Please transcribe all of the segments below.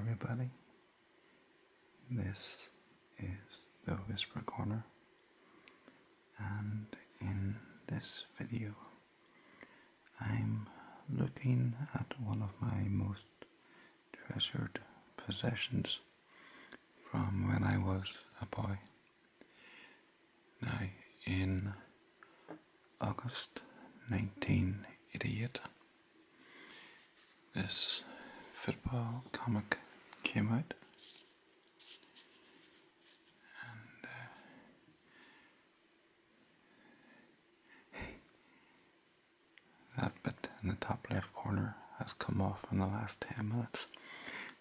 everybody. This is the Whisper Corner, and in this video I'm looking at one of my most treasured possessions from when I was a boy. Now, in August 1988, this football comic came out, and that bit in the top left corner has come off in the last 10 minutes,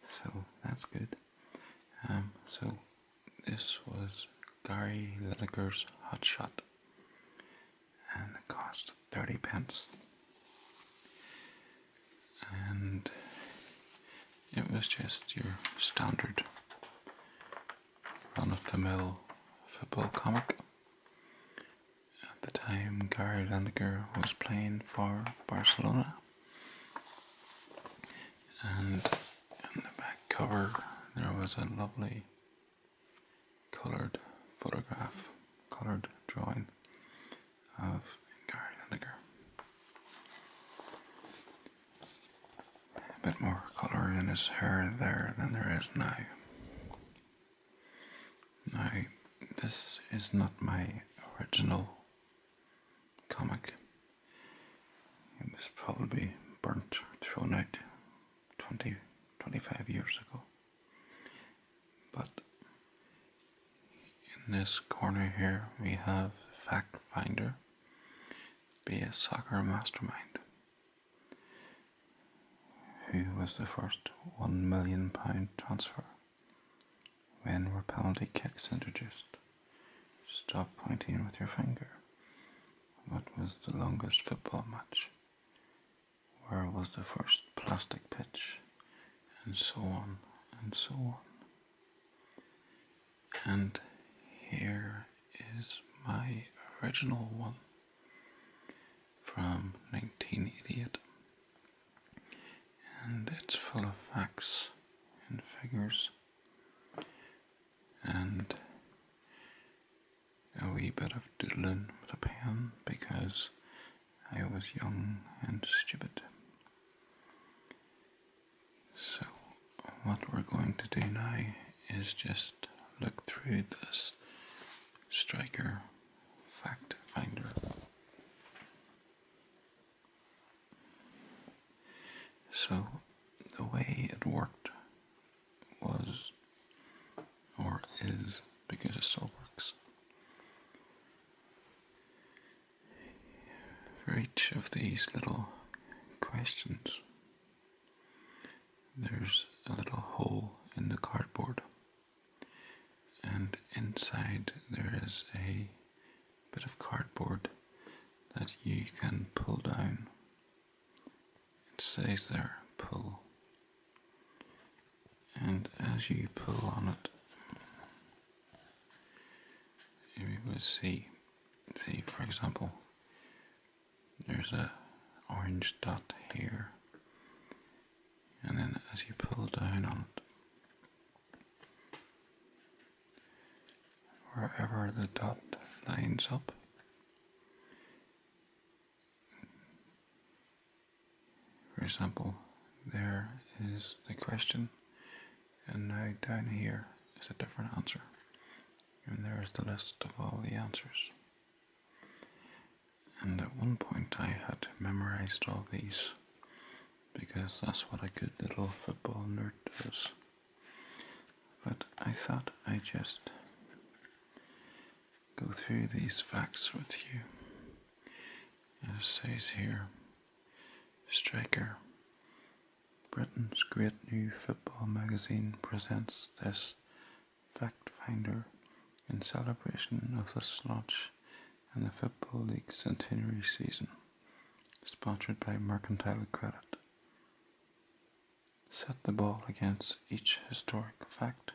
so that's good. So this was Gary Lineker's Hot Shot, and it cost 30 pence. And it was just your standard run-of-the-mill football comic. At the time, Gary Lineker was playing for Barcelona, and in the back cover there was a lovely coloured photograph, coloured drawing of Gary Lineker. A bit more colour in his hair there than there is now. Now, this is not my original comic. It was probably burnt, thrown out 25 years ago. But in this corner here we have Fact Finder, be a soccer mastermind. Who was the first £1 million transfer? When were penalty kicks introduced? Stop pointing with your finger. What was the longest football match? Where was the first plastic pitch? And so on and so on. And here is my original one from 1988. And it's full of facts and figures and a wee bit of doodling with a pen because I was young and stupid. So what we're going to do now is just look through this Striker Fact Finder. So the way it worked was, or is, because it still works, for each of these little questions there's a little hole in the cardboard, and inside there is a bit of cardboard that you can pull down. It says there, pull, and as you pull on it, you will see, for example, there's a orange dot here, and then as you pull down on it, wherever the dot lines up, for example, there is the question, and now down here is a different answer, and there is the list of all the answers. And at one point I had memorized all these because that's what a good little football nerd does. But I thought I'd just go through these facts with you. It says here, Striker, Britain's great new football magazine, presents this Fact Finder in celebration of the launch and the Football League centenary season, sponsored by Mercantile Credit. Set the ball against each historic fact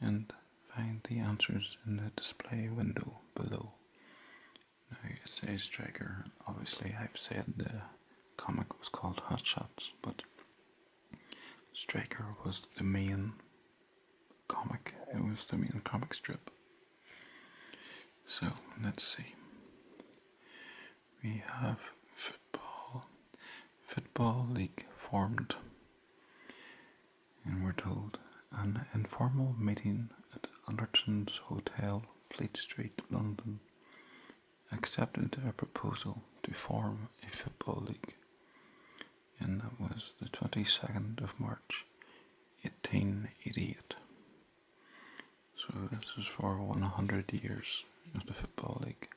and find the answers in the display window below. Now it says Striker. Obviously I've said the comic was called Hot Shots, but Striker was the main comic. It was the main comic strip. So let's see. We have football league formed, and we're told an informal meeting at Anderton's Hotel, Fleet Street, London, accepted a proposal to form a football league, and that was the 22nd of March 1888. So this is for 100 years of the football league.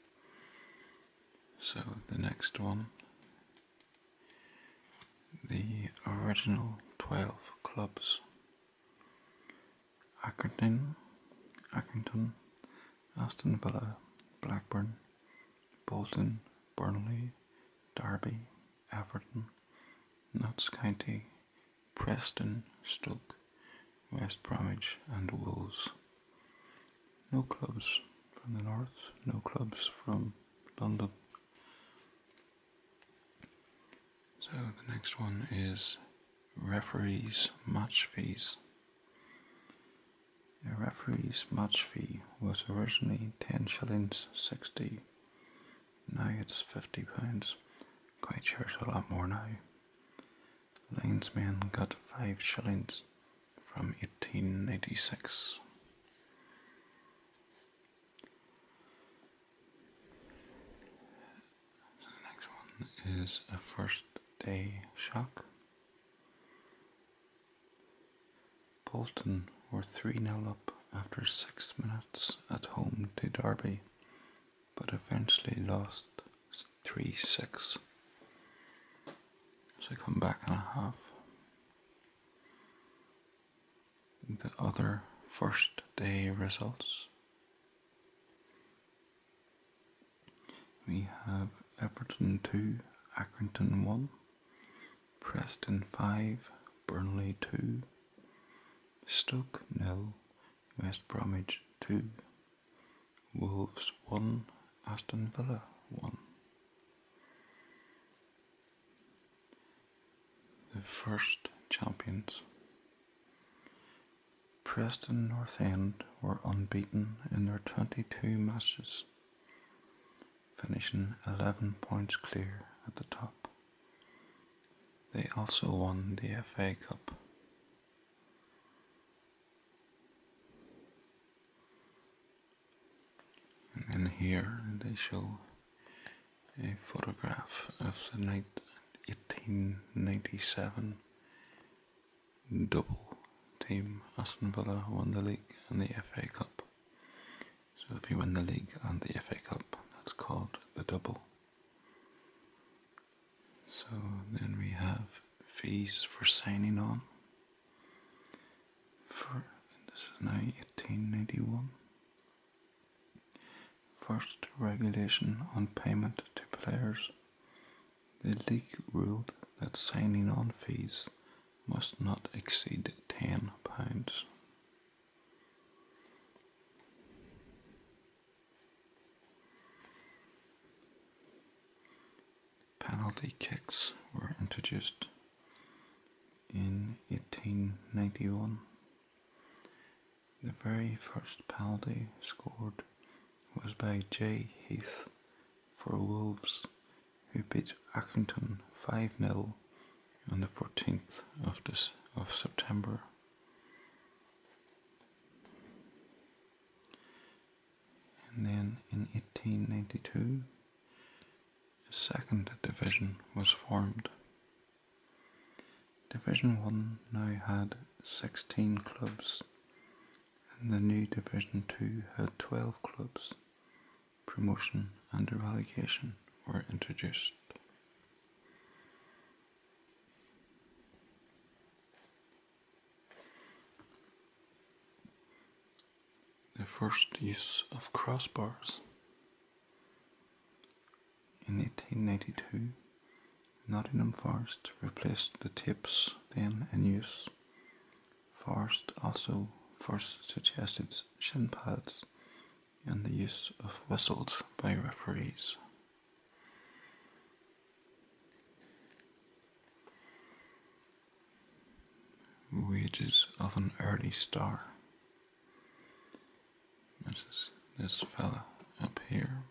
So the next one, the original 12 clubs: Accrington, Aston Villa, Blackburn, Bolton, Burnley, Derby, Everton, Notts County, Preston, Stoke, West Bromwich and Wolves. No clubs from the north, no clubs from London. So the next one is referees' match fees. A referee's match fee was originally 10 shillings 60. Now it's £50. Quite sure it's a lot more now. Linesmen got 5 shillings from 1896. So the next one is a first day shock. Bolton were 3-0 up after 6 minutes at home to Derby, but eventually lost 3-6. So come back and a half. The other first day results. We have Everton 2, Accrington 1, Preston 5, Burnley 2, Stoke 0, West Bromwich 2, Wolves 1, Aston Villa 1. The first champions. Preston North End were unbeaten in their 22 matches, finishing 11 points clear at the top. They also won the FA Cup. And then here they show a photograph of the 1897 double team. Aston Villa won the league and the FA Cup. So if you win the league and the FA Cup, that's called the double. So then we have fees for signing on. This is now 1891. First regulation on payment to players. The league ruled that signing on fees must not exceed £10. Penalty kicks were introduced in 1891. The very first penalty scored was by J. Heath for Wolves, who beat Accrington 5-0 on the 14th of September. And then in 1892, a second division was formed. Division 1 now had 16 clubs, and the new Division 2 had 12 clubs. Promotion and relegation were introduced. The first use of crossbars. In 1892, Nottingham Forest replaced the tapes then in use. Forest also first suggested shin pads and the use of whistles by referees. Wages of an Early Star. This is this fella up here,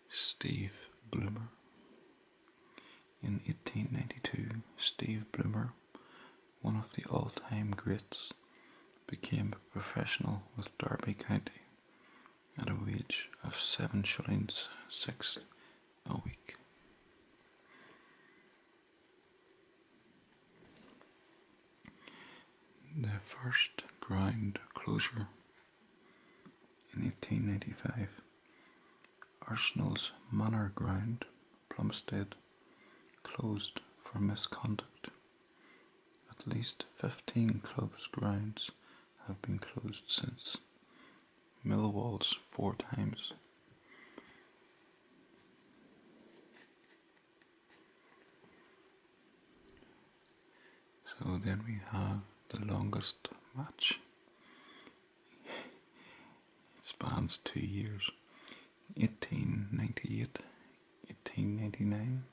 Steve Bloomer. In 1892, Steve Bloomer, one of the all-time greats, became a professional with Derby County at a wage of 7 shillings 6 a week. The first ground closure in 1895, Arsenal's Manor Ground, Plumstead, closed for misconduct. At least 15 clubs' grounds have been closed since. Millwall's 4 times. So then we have the longest match. It spans 2 years. 1898, 1899.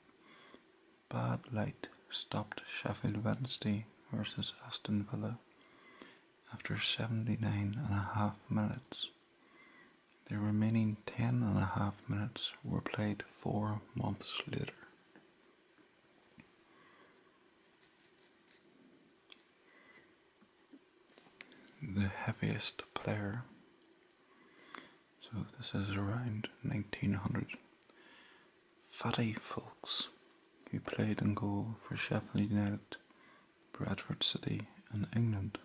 Bad light stopped Sheffield Wednesday versus Aston Villa after 79.5 minutes. The remaining 10.5 minutes were played 4 months later. The heaviest player, so this is around 1900, Fatty Folks, who played in goal for Sheffield United, Bradford City and England.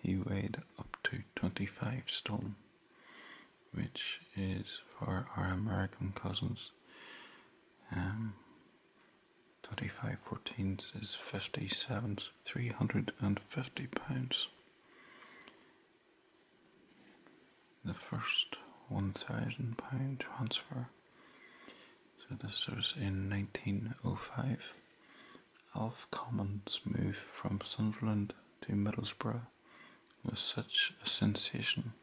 He weighed up to 25 stone, which is, for our American cousins, 25 14s is 57s, 350 pounds. The first £1,000 transfer, so this was in 1905. Alf Commons' move from Sunderland to Middlesbrough was such a sensation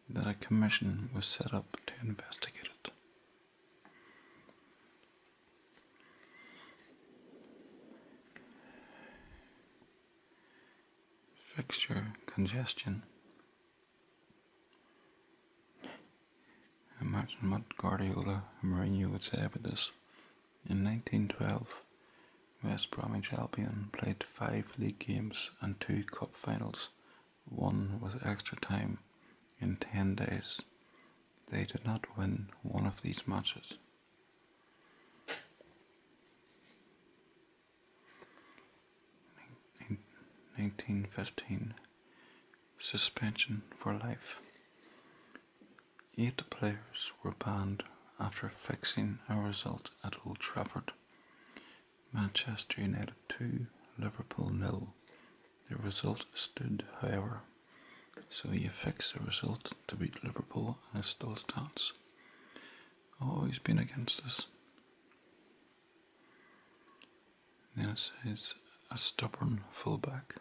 that a commission was set up to investigate it. Fixture congestion. Imagine what Guardiola and Mourinho would say about this. In 1912, West Bromwich Albion played 5 league games and 2 cup finals, one with extra time, in 10 days. They did not win one of these matches. In 1915, suspension for life. 8 players were banned after fixing a result at Old Trafford. Manchester United 2, Liverpool 0. The result stood, however, so you fix the result to beat Liverpool and it still stands. Always been against this. Then it says a stubborn fullback.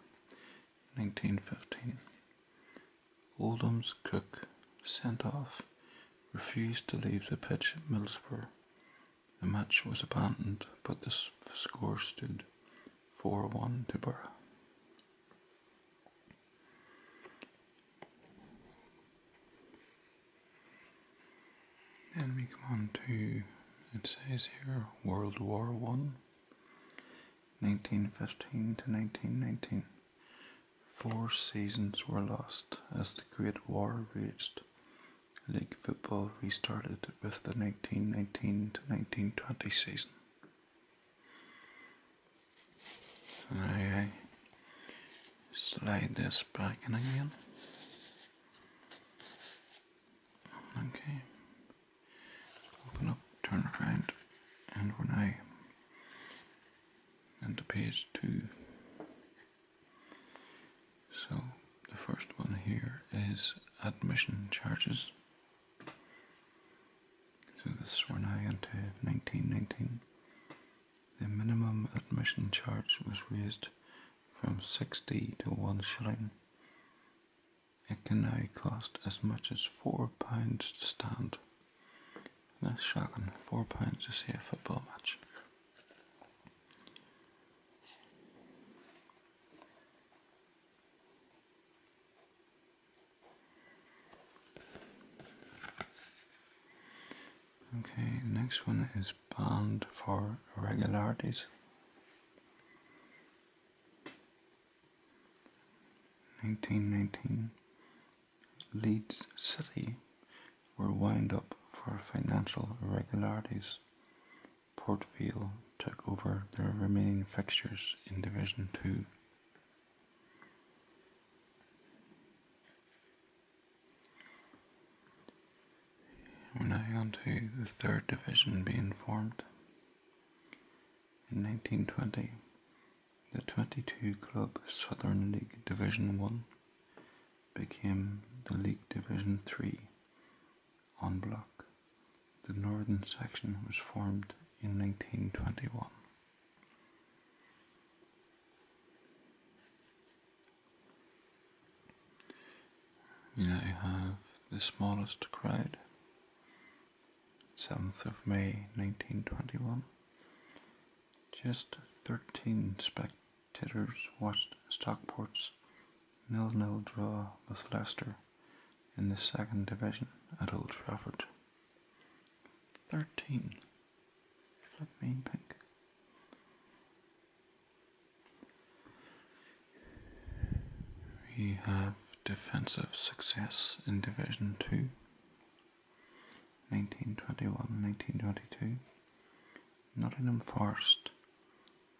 1915. Oldham's cook, sent off, refused to leave the pitch at Middlesbrough. The match was abandoned, but the score stood 4-1 to Borough. Then we come on to, it says here, World War I, 1915 to 1919. 4 seasons were lost as the Great War raged. League football restarted with the 1919 to 1920 season. So now I slide this back in again. Okay. Open up, turn around, and we're now into page 2. So the first one here is admission charges. So this we're now into 1919. The minimum admission charge was raised from 60 to 1 shilling. It can now cost as much as £4 to stand. That's shocking, £4 to see a football match. Okay, the next one is banned for irregularities. 1919, Leeds City were wound up for financial irregularities. Port Vale took over their remaining fixtures in Division 2. We're now on to the third division being formed. In 1920, the 22-club Southern League Division 1 became the League Division 3 en bloc. The northern section was formed in 1921. We now have the smallest crowd. 7th of May 1921. Just 13 spectators watched Stockport's 0-0 draw with Leicester in the second division at Old Trafford. 13. Flip me pink. We have defensive success in Division 2. 1921-1922, Nottingham Forest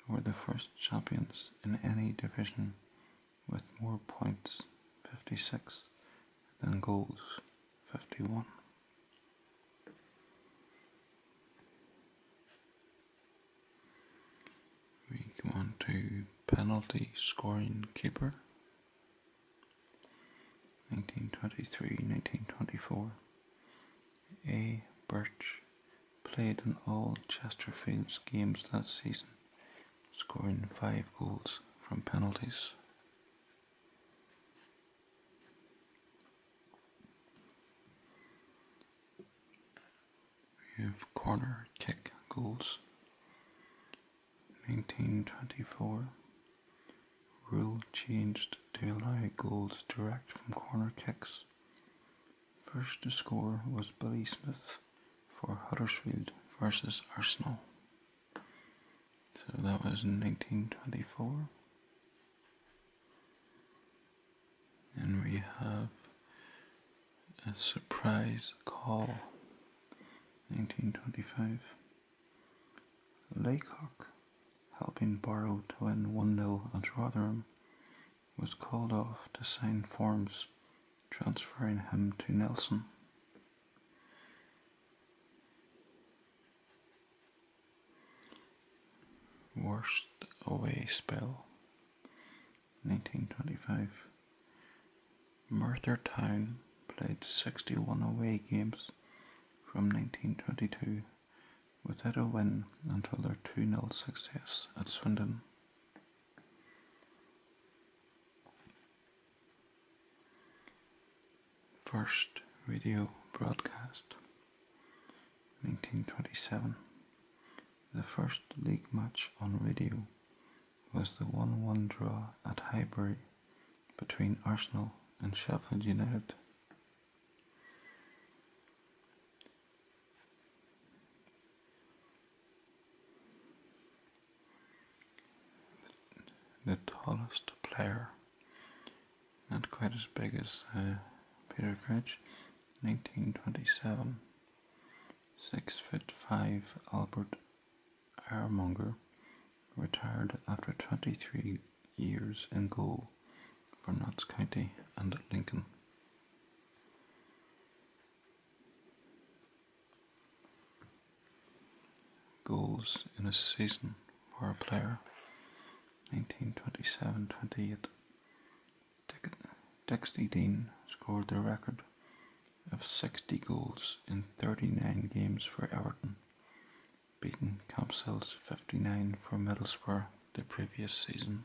were the first champions in any division with more points, 56, than goals, 51. We go on to penalty scoring keeper. 1923-1924. A. Birch played in all Chesterfield's games that season, scoring 5 goals from penalties. We have corner kick goals. 1924. Rule changed to allow goals direct from corner kicks. First to score was Billy Smith for Huddersfield versus Arsenal. So that was in 1924. And we have a surprise call. 1925. Laycock, helping Barrow to win 1-0 at Rotherham, was called off to sign forms, transferring him to Nelson. Worst away spell. 1925. Merthyr Town played 61 away games from 1922 without a win until their 2-0 success at Swindon. First radio broadcast. 1927. The first league match on radio was the 1-1 draw at Highbury between Arsenal and Sheffield United. The tallest player, not quite as big as Peter Crouch, 1927, 6'5" Albert Iremonger retired after 23 years in goal for Notts County and Lincoln. Goals in a season for a player. 1927-28. Dixie Dean scored the record of 60 goals in 39 games for Everton, beating Campbell's 59 for Middlesbrough the previous season.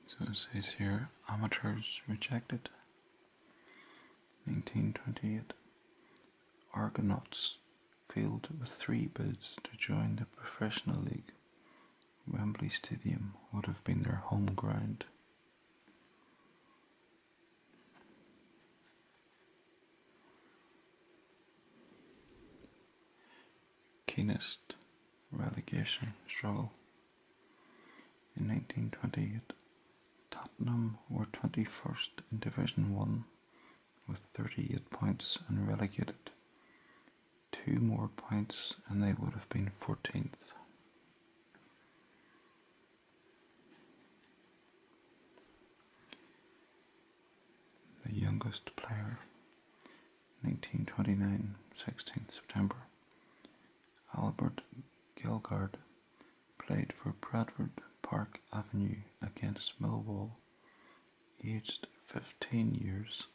So it says here, amateurs rejected. 1928. Argonauts failed with 3 bids to join the professional league. Wembley Stadium would have been their home ground. keenest relegation struggle. In 1928, Tottenham were 21st in Division 1 with 38 points and relegated. 2 more points and they would have been 14th. The youngest player, 1929, 16th September. Albert Gilgard played for Bradford Park Avenue against Millwall, aged 15 years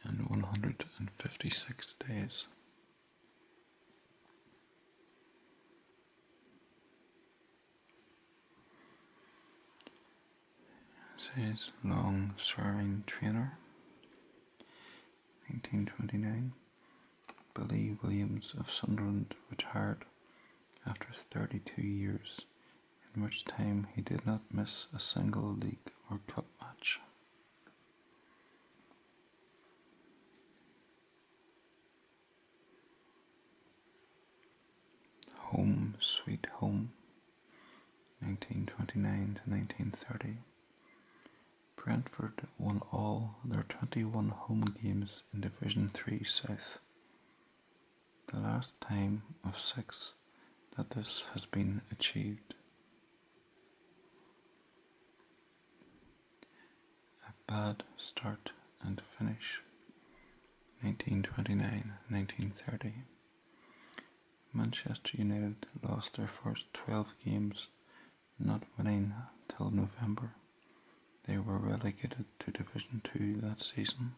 and 156 days. Says long-serving trainer, 1929. Billy Williams of Sunderland retired after 32 years, in which time he did not miss a single league or cup match. Home Sweet Home, 1929 to 1930. Brentford won all their 21 home games in Division 3 South, the last time of 6 that this has been achieved. A bad start and finish, 1929-1930. Manchester United lost their first 12 games, not winning till November. They were relegated to Division 2 that season.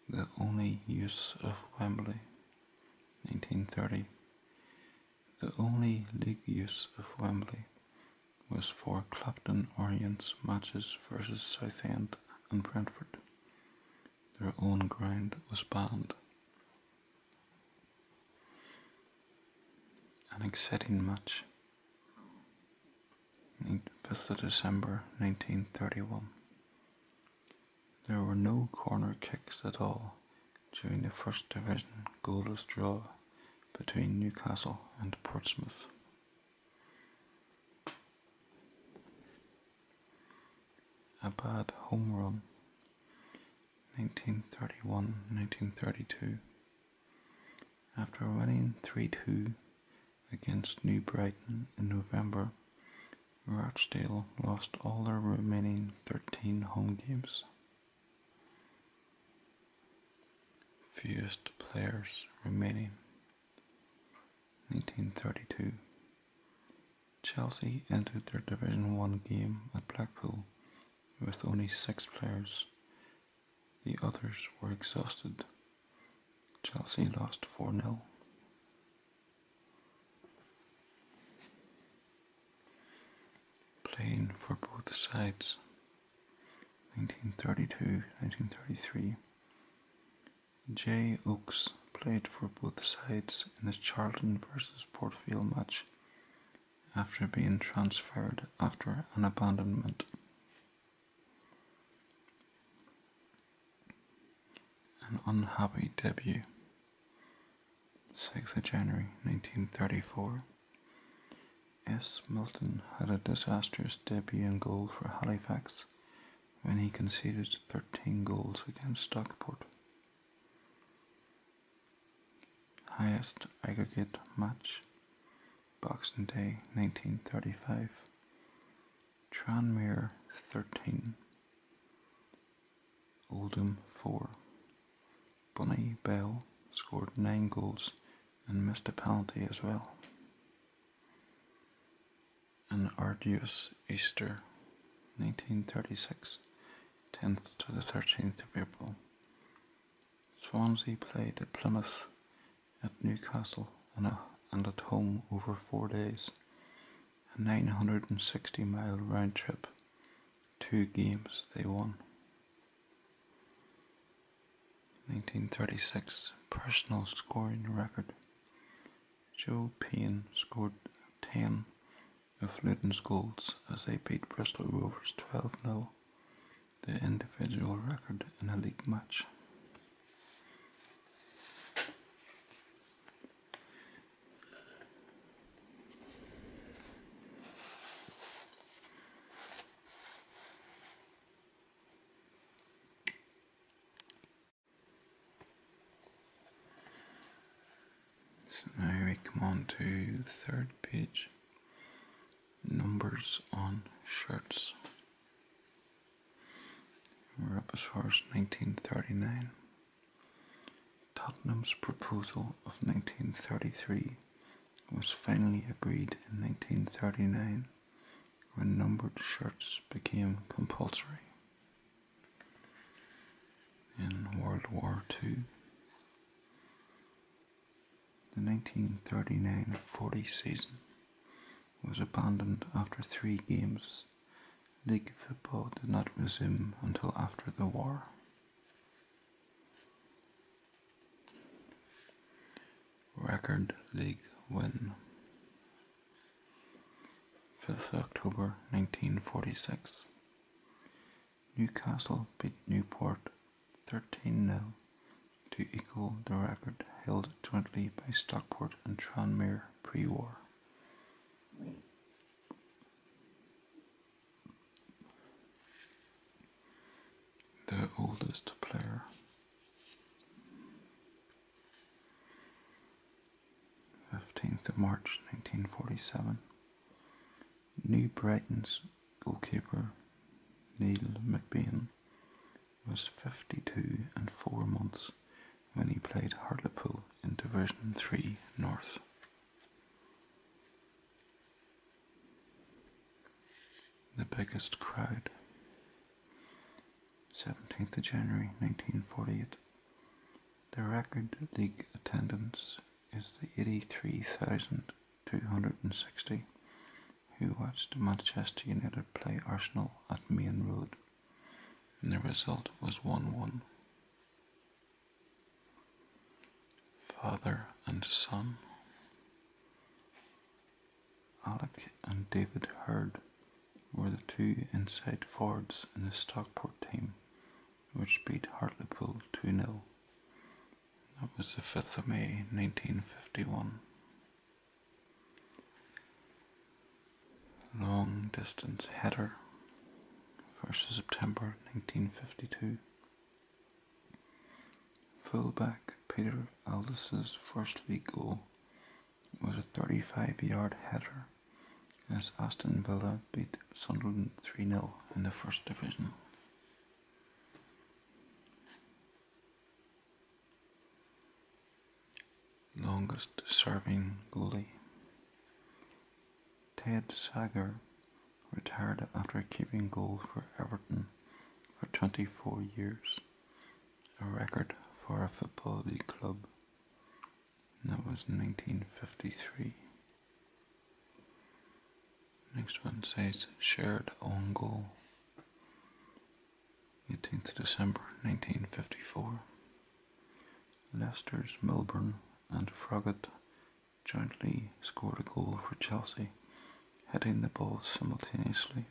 The only use of Wembley, 1930. The only league use of Wembley was for Clapton Orient's matches versus Southend and Brentford. Their own ground was banned. An exciting match. 5th of December 1931. There were no corner kicks at all during the First Division goalless draw between Newcastle and Portsmouth. A bad home run, 1931-1932. After winning 3-2 against New Brighton in November, Rochdale lost all their remaining 13 home games. Fewest players remaining, 1932. Chelsea entered their Division 1 game at Blackpool with only 6 players. The others were exhausted. Chelsea lost 4-0. Playing for both sides, 1932-1933. Jay Oakes played for both sides in the Charlton vs Portvale match after being transferred after an abandonment. An unhappy debut, 6th of January 1934. S. Milton had a disastrous debut in goal for Halifax when he conceded 13 goals against Stockport. Highest aggregate match, Boxing Day 1935. Tranmere 13, Oldham 4. Bunny Bell scored 9 goals and missed a penalty as well. An arduous Easter, 1936, 10th to the 13th of April. Swansea played at Plymouth, at Newcastle and at home over 4 days. A 960-mile round trip. 2 games they won. 1936 personal scoring record. Joe Payne scored 10 of Luton's goals as they beat Bristol Rovers 12-0, the individual record in a league match. Now we come on to the third page. Numbers on shirts. We're up as far as 1939. Tottenham's proposal of 1933 was finally agreed in 1939 when numbered shirts became compulsory. In World War II, the 1939-40 season was abandoned after 3 games. League football did not resume until after the war. Record league win. 5th October 1946. Newcastle beat Newport 13-0 to equal the record held jointly by Stockport and Tranmere pre-war. The oldest player. 15th of March 1947. New Brighton's goalkeeper Neil McBain was 52 and 4 months when he played Hartlepool in Division 3 North. The biggest crowd. 17th of January 1948. The record league attendance is the 83,260 who watched Manchester United play Arsenal at Main Road, and the result was 1-1. Father and son. Alec and David Hurd were the 2 inside forwards in the Stockport team, which beat Hartlepool 2-0. That was the 5th of May 1951. Long distance header. 1st of September 1952. Fullback Peter Aldis's first league goal was a 35-yard header as Aston Villa beat Sunderland 3-0 in the First Division. Longest serving goalie. Ted Sager retired after keeping goal for Everton for 24 years, a record for a football league club, and that was 1953. Next one says shared own goal. 18th December 1954. Leicester's Milburn and Froggatt jointly scored a goal for Chelsea, hitting the ball simultaneously,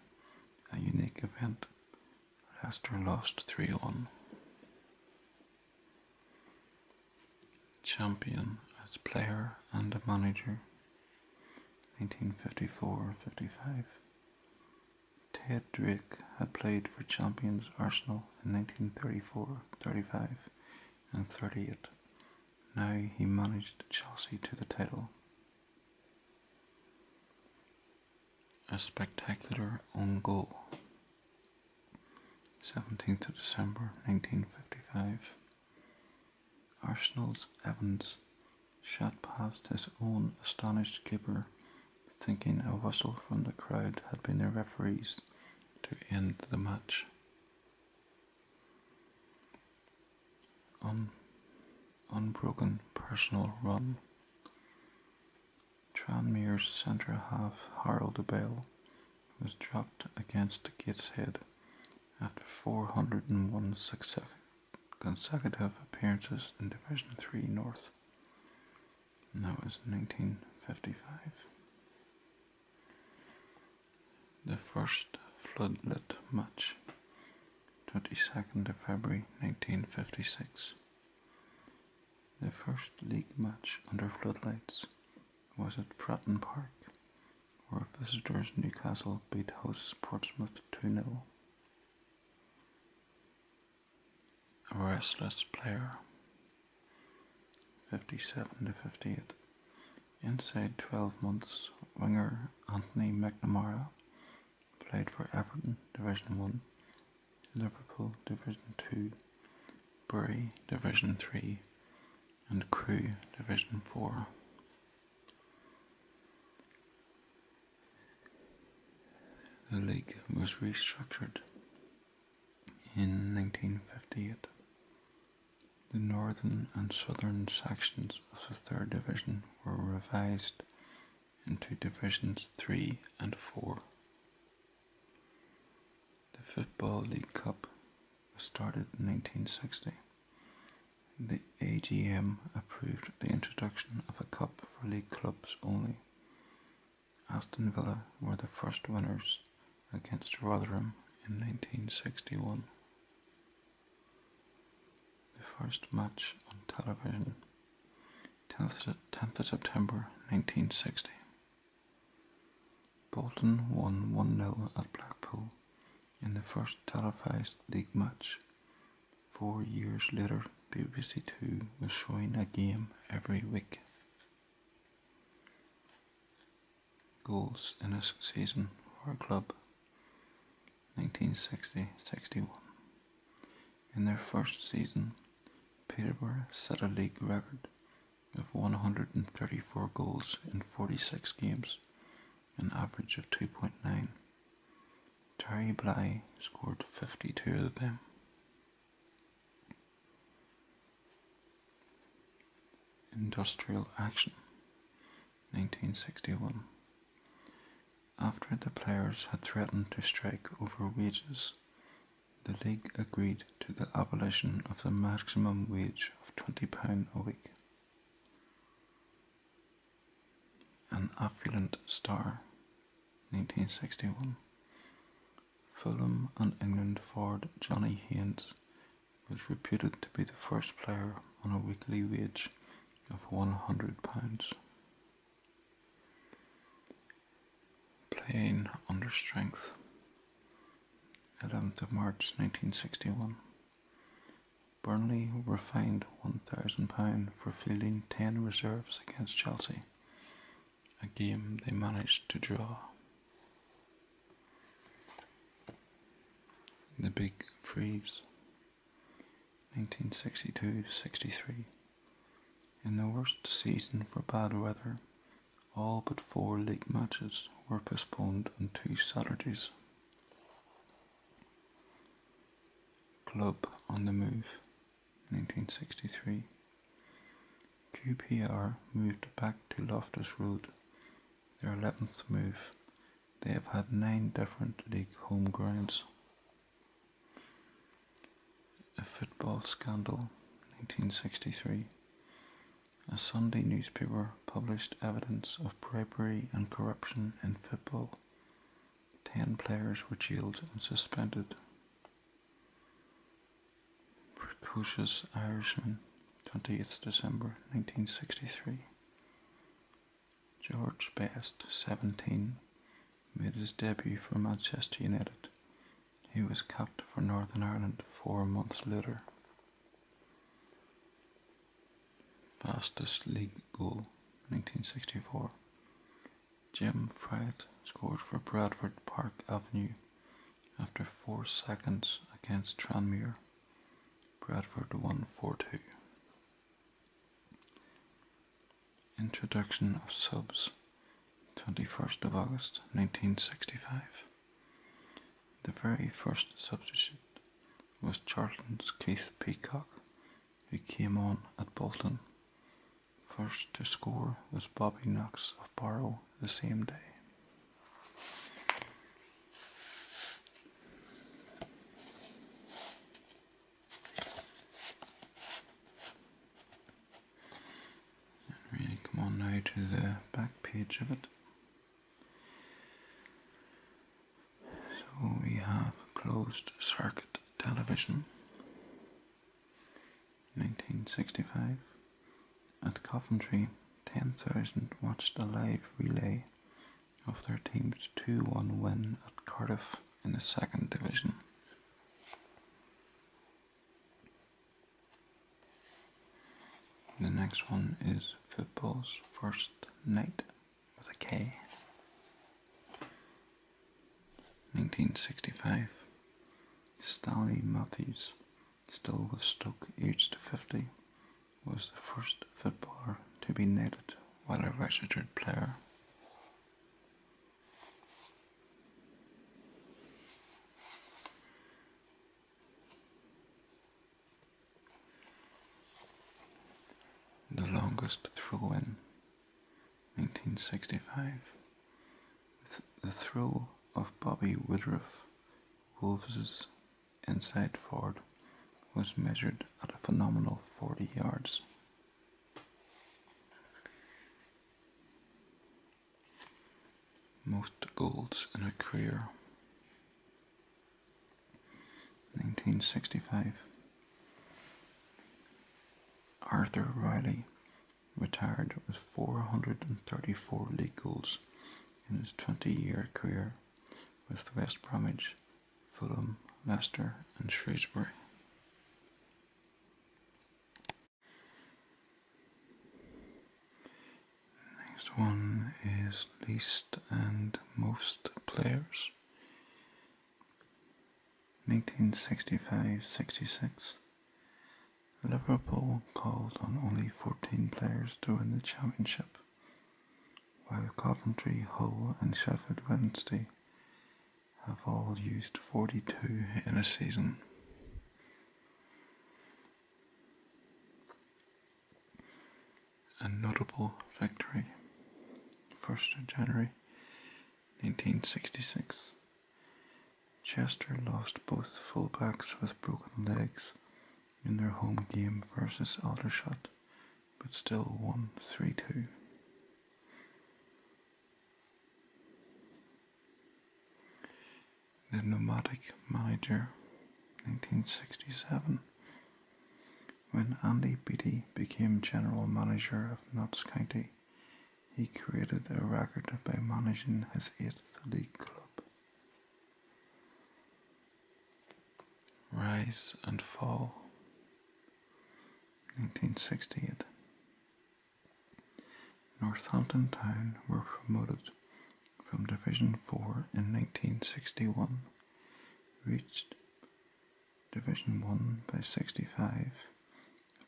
a unique event. Leicester lost 3-1. Champion as player and manager. 1954-55. Ted Drake had played for champions Arsenal in 1934-35 and 38. Now he managed Chelsea to the title. A spectacular own goal. 17th of December 1955. Arsenal's Evans shot past his own astonished keeper, thinking a whistle from the crowd had been the referee's to end the match. Unbroken personal run. Tranmere's centre half Harold Bell was dropped against Gateshead after 401 consecutive appearances in Division 3 North, and that was 1955. The first floodlit match, 22nd of February 1956. The first league match under floodlights was at Fratton Park, where visitors Newcastle beat hosts Portsmouth 2-0. A restless player. 57 to 58. Inside 12 months, winger Anthony McNamara played for Everton Division 1, Liverpool Division 2, Bury Division 3 and Crewe Division 4. The league was restructured in 1958. The northern and southern sections of the third division were revised into Divisions 3 and 4. The Football League Cup was started in 1960. The AGM approved the introduction of a cup for league clubs only. Aston Villa were the first winners against Rotherham in 1961. The first match on television, 10th of September 1960. Bolton won 1-0 at Blackpool in the first televised league match. 4 years later, BBC Two was showing a game every week. Goals in a season for a club, 1960-61. In their first season, Peterborough set a league record of 134 goals in 46 games, an average of 2.9. Terry Bly scored 52 of them. Industrial action, 1961. After the players had threatened to strike over wages, the league agreed to the abolition of the maximum wage of £20 a week. An affluent star, 1961. Fulham and England forward Johnny Haynes was reputed to be the first player on a weekly wage of £100. Playing under strength, 11th of March 1961. Burnley were fined £1,000 for fielding 10 reserves against Chelsea, a game they managed to draw. The Big Freeze, 1962-63. In the worst season for bad weather, all but 4 league matches were postponed on 2 Saturdays. Club on the Move, 1963. QPR moved back to Loftus Road, their 11th move. They have had 9 different league home grounds. A football scandal, 1963. A Sunday newspaper published evidence of bribery and corruption in football. 10 players were jailed and suspended. Precocious Irishman, 20th December 1963. George Best, 17, made his debut for Manchester United. He was capped for Northern Ireland 4 months later. Fastest league goal, 1964. Jim Fryatt scored for Bradford Park Avenue after 4 seconds against Tranmere. Bradford won 4-2. Introduction of subs, 21st of August 1965. The very first substitute was Charlton's Keith Peacock, who came on at Bolton. First to score was Bobby Knox of Barrow the same day. And we come on now to the back page of it. So we have closed circuit television, 1965. At Coventry, 10,000 watched a live relay of their team's 2-1 win at Cardiff in the 2nd Division. The next one is football's first night with a K. 1965. Stanley Matthews, still with Stoke, aged 50, was the first footballer to be knighted while a registered player. The longest throw-in, 1965. The throw of Bobby Woodruff, Wolves' inside forward, was measured at a phenomenal 40 yards. Most goals in a career, 1965. Arthur Riley retired with 434 league goals in his 20-year career with West Bromwich, Fulham, Leicester and Shrewsbury. Next one is least and most players. 1965-66. Liverpool called on only 14 players to win the championship, while Coventry, Hull and Sheffield Wednesday have all used 42 in a season. A notable victory. 1st of January 1966. Chester lost both fullbacks with broken legs in their home game versus Aldershot, but still won 3-2. The Nomadic Manager, 1967. When Andy Beattie became general manager of Notts County, he created a record by managing his 8th league club. Rise and Fall, 1968. Northampton Town were promoted from Division 4 in 1961, reached Division 1 by 65,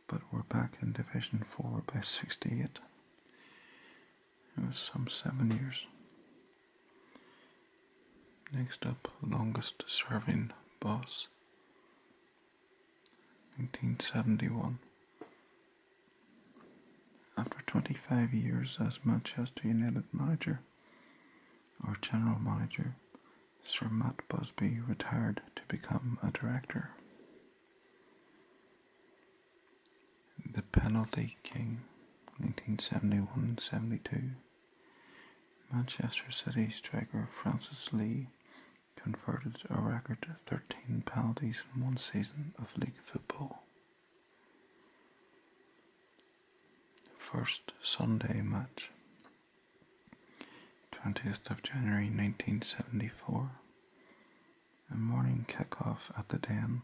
but were back in Division 4 by 68. It was some 7 years. Next up, longest serving boss, 1971. After 25 years as Manchester United manager, or general manager, Sir Matt Busby retired to become a director. The Penalty King, 1971-72. Manchester City striker Francis Lee converted a record 13 penalties in one season of league football. First Sunday match, 20th of January 1974. A morning kick-off at the Den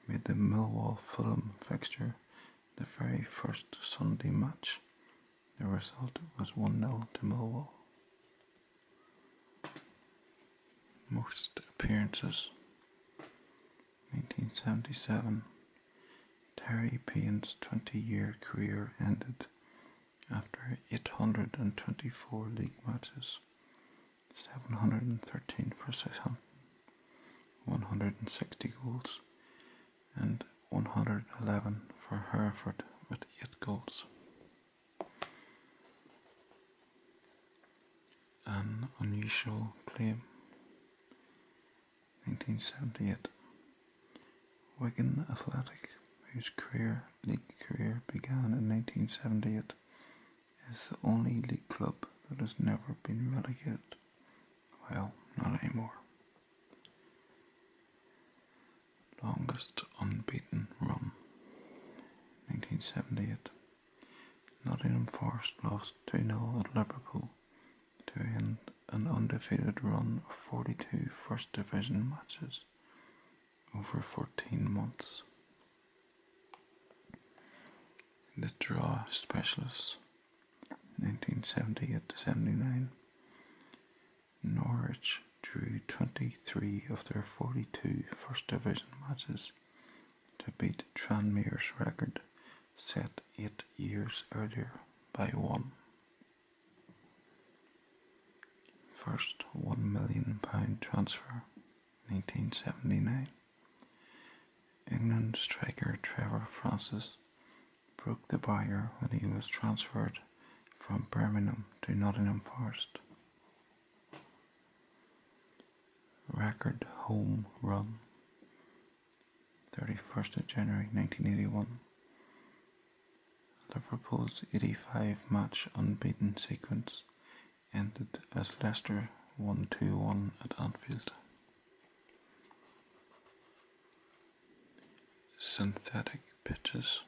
made the Millwall-Fulham fixture the very first Sunday match. The result was 1-0 to Millwall. Most appearances, 1977. Terry Payne's 20-year career ended after 824 league matches, 713 for Southampton, 160 goals, and 111 for Hereford with 8 goals. An unusual claim, 1978. Wigan Athletic, whose league career began in 1978, is the only league club that has never been relegated. Well, not anymore. Longest unbeaten run, 1978. Nottingham Forest lost 2-0 at Liverpool to end an undefeated run of 42 First Division matches over 14 months. The Draw Specialists, 1978 to 79. Norwich drew 23 of their 42 First Division matches to beat Tranmere's record set 8 years earlier by 1. First £1 million transfer, 1979. England striker Trevor Francis broke the barrier when he was transferred from Birmingham to Nottingham Forest. Record home run, 31st of January 1981. Liverpool's 85-match unbeaten sequence ended as Leicester won 2-1 at Anfield. Synthetic pitches.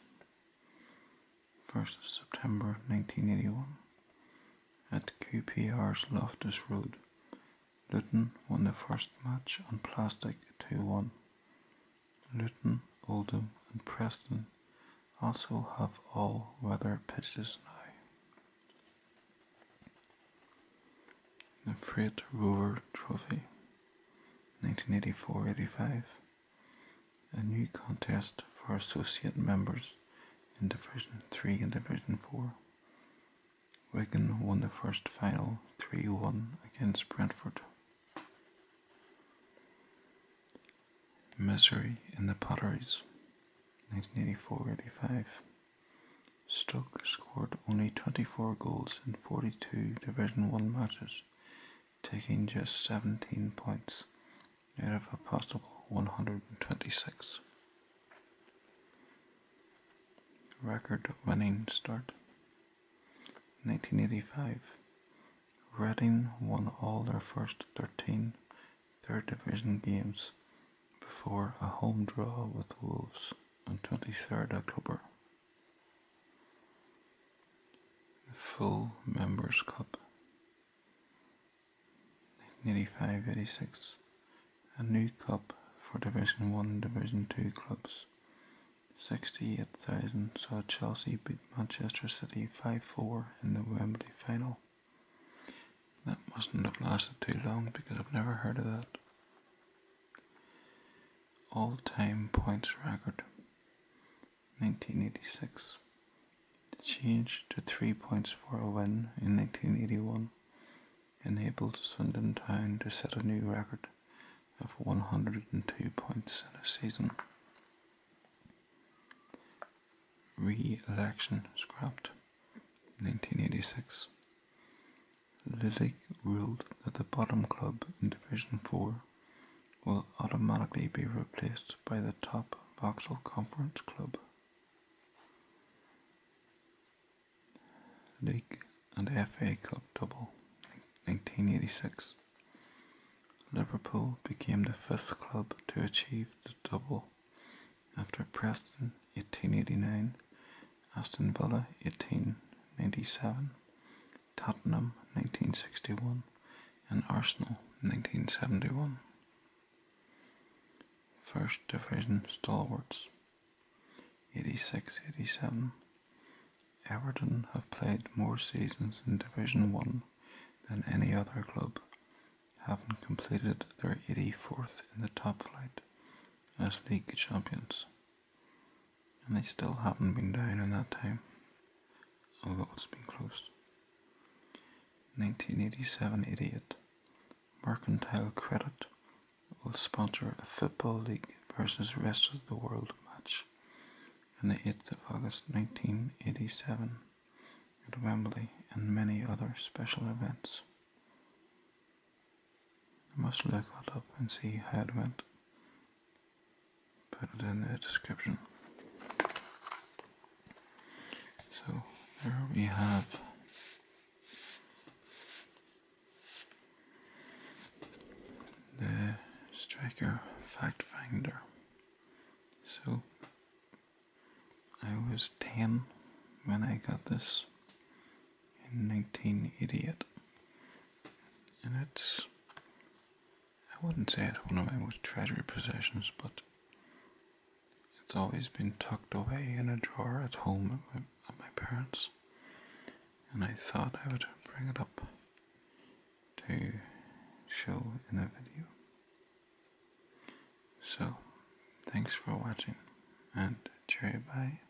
1st September 1981. At QPR's Loftus Road, Luton won the first match on plastic 2-1. Luton, Oldham and Preston also have all-weather pitches now. The Freight Rover Trophy, 1984-85. A new contest for associate members in Division 3 and Division 4. Wigan won the first final 3-1 against Brentford. Misery in the Potteries, 1984-85. Stoke scored only 24 goals in 42 Division 1 matches, taking just 17 points out of a possible 126. Record winning start. 1985. Reading won all their first 13 Third Division games before a home draw with Wolves on 23rd October. The Full Members Cup, 1985-86. A new cup for Division 1 and Division 2 clubs. 68,000 saw Chelsea beat Manchester City 5-4 in the Wembley final. That mustn't have lasted too long because I've never heard of that. All-time points record, 1986. The change to 3 points for a win in 1981 enabled Swindon Town to set a new record of 102 points in a season. Re-election scrapped, 1986. The league ruled that the bottom club in Division 4 will automatically be replaced by the top Vauxhall Conference club. League and FA Cup double, 1986. Liverpool became the 5th club to achieve the double after Preston 1889, Aston Villa 1897, Tottenham 1961 and Arsenal 1971. First Division stalwarts, 86-87. Everton have played more seasons in Division 1 than any other club, having completed their 84th in the top flight as league champions. And they still haven't been down in that time, although it's been close. 1987-88. Mercantile Credit will sponsor a football league versus rest of the world match on the 8th of August 1987 at Wembley and many other special events. I must look that up and see how it went. Put it in the description. So there we have the striker fact finder. So I was 10 when I got this in 1988, and it's, I wouldn't say it's one of my most treasured possessions, but it's always been tucked away in a drawer at home at my parents'. and I thought I would bring it up to show in a video. So, thanks for watching, and cheerio, bye.